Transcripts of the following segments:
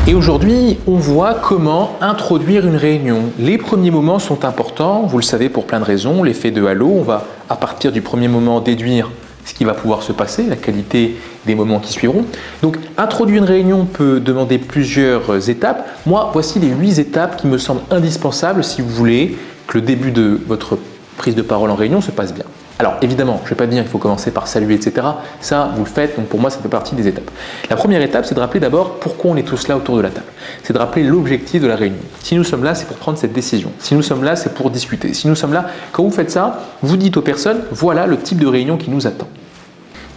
Et aujourd'hui, on voit comment introduire une réunion. Les premiers moments sont importants, vous le savez pour plein de raisons, l'effet de halo, on va à partir du premier moment déduire ce qui va pouvoir se passer, la qualité des moments qui suivront. Donc introduire une réunion peut demander plusieurs étapes. Moi, voici les 8 étapes qui me semblent indispensables si vous voulez que le début de votre prise de parole en réunion se passe bien. Alors évidemment, je ne vais pas dire qu'il faut commencer par saluer, etc. Ça, vous le faites, donc pour moi, ça fait partie des étapes. La première étape, c'est de rappeler d'abord pourquoi on est tous là autour de la table. C'est de rappeler l'objectif de la réunion. Si nous sommes là, c'est pour prendre cette décision. Si nous sommes là, c'est pour discuter. Si nous sommes là, quand vous faites ça, vous dites aux personnes, voilà le type de réunion qui nous attend.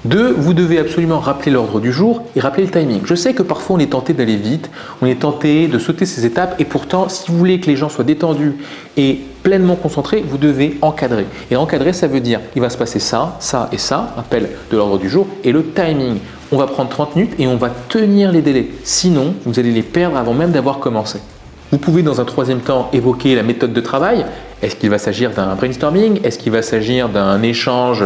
2, vous devez absolument rappeler l'ordre du jour et rappeler le timing. Je sais que parfois on est tenté d'aller vite, on est tenté de sauter ces étapes et pourtant, si vous voulez que les gens soient détendus et pleinement concentrés, vous devez encadrer. Et encadrer, ça veut dire il va se passer ça, ça et ça, rappel de l'ordre du jour, et le timing. On va prendre 30 minutes et on va tenir les délais. Sinon, vous allez les perdre avant même d'avoir commencé. Vous pouvez dans un troisième temps évoquer la méthode de travail. Est-ce qu'il va s'agir d'un brainstorming? Est-ce qu'il va s'agir d'un échange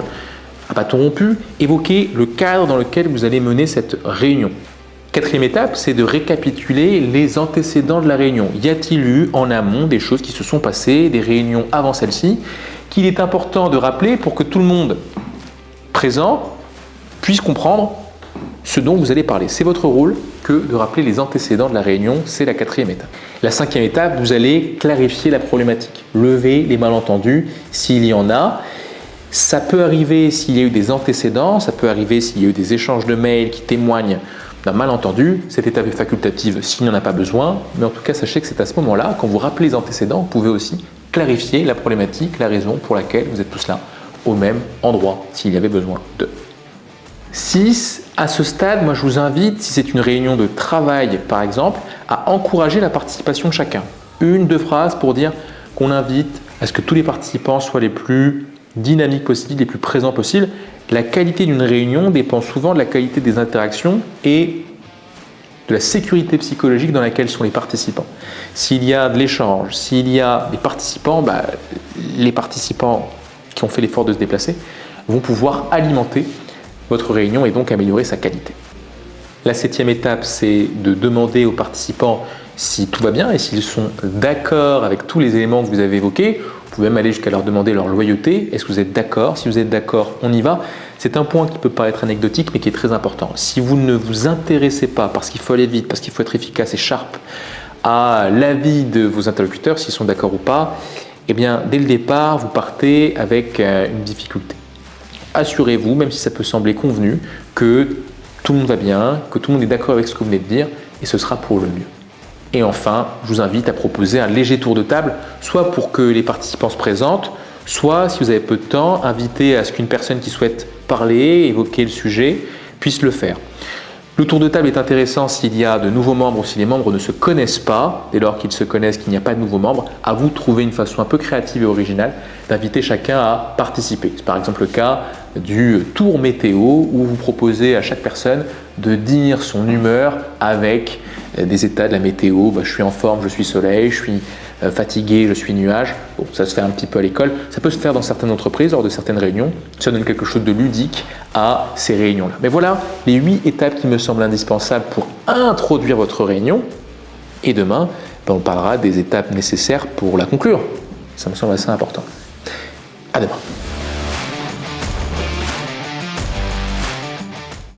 à bâton rompu? Évoquer le cadre dans lequel vous allez mener cette réunion. 4e étape, c'est de récapituler les antécédents de la réunion. Y a-t-il eu en amont des choses qui se sont passées, des réunions avant celle-ci, qu'il est important de rappeler pour que tout le monde présent puisse comprendre ce dont vous allez parler. C'est votre rôle que de rappeler les antécédents de la réunion, c'est la 4e étape. La 5e étape, vous allez clarifier la problématique, lever les malentendus s'il y en a. Ça peut arriver s'il y a eu des antécédents, ça peut arriver s'il y a eu des échanges de mails qui témoignent d'un malentendu. Cette étape est facultative s'il n'y en a pas besoin, mais en tout cas, sachez que c'est à ce moment-là, quand vous rappelez les antécédents, vous pouvez aussi clarifier la problématique, la raison pour laquelle vous êtes tous là au même endroit, s'il y avait besoin de. 6, à ce stade, moi je vous invite, si c'est une réunion de travail par exemple, à encourager la participation de chacun. 1-2 phrases pour dire qu'on invite à ce que tous les participants soient les plus dynamiques possibles, les plus présents possibles. La qualité d'une réunion dépend souvent de la qualité des interactions et de la sécurité psychologique dans laquelle sont les participants. S'il y a de l'échange, s'il y a des participants, les participants qui ont fait l'effort de se déplacer vont pouvoir alimenter votre réunion et donc améliorer sa qualité. La 7e étape, c'est de demander aux participants si tout va bien et s'ils sont d'accord avec tous les éléments que vous avez évoqués. Vous pouvez même aller jusqu'à leur demander leur loyauté. Est-ce que vous êtes d'accord? Si vous êtes d'accord, on y va. C'est un point qui peut paraître anecdotique, mais qui est très important. Si vous ne vous intéressez pas, parce qu'il faut aller vite, parce qu'il faut être efficace et sharp, à l'avis de vos interlocuteurs, s'ils sont d'accord ou pas, eh bien, dès le départ, vous partez avec une difficulté. Assurez-vous, même si ça peut sembler convenu, que tout le monde va bien, que tout le monde est d'accord avec ce que vous venez de dire, et ce sera pour le mieux. Et enfin, je vous invite à proposer un léger tour de table, soit pour que les participants se présentent, soit, si vous avez peu de temps, inviter à ce qu'une personne qui souhaite parler, évoquer le sujet, puisse le faire. Le tour de table est intéressant s'il y a de nouveaux membres ou si les membres ne se connaissent pas. Dès lors qu'ils se connaissent, qu'il n'y a pas de nouveaux membres, à vous de trouver une façon un peu créative et originale d'inviter chacun à participer. C'est par exemple le cas du tour météo où vous proposez à chaque personne de dire son humeur avec des états de la météo. Je suis en forme, je suis soleil, je suis fatigué, je suis nuage. Bon, ça se fait un petit peu à l'école. Ça peut se faire dans certaines entreprises, lors de certaines réunions. Ça donne quelque chose de ludique à ces réunions-là. Mais voilà les 8 étapes qui me semblent indispensables pour introduire votre réunion. Et demain, on parlera des étapes nécessaires pour la conclure. Ça me semble assez important. À demain.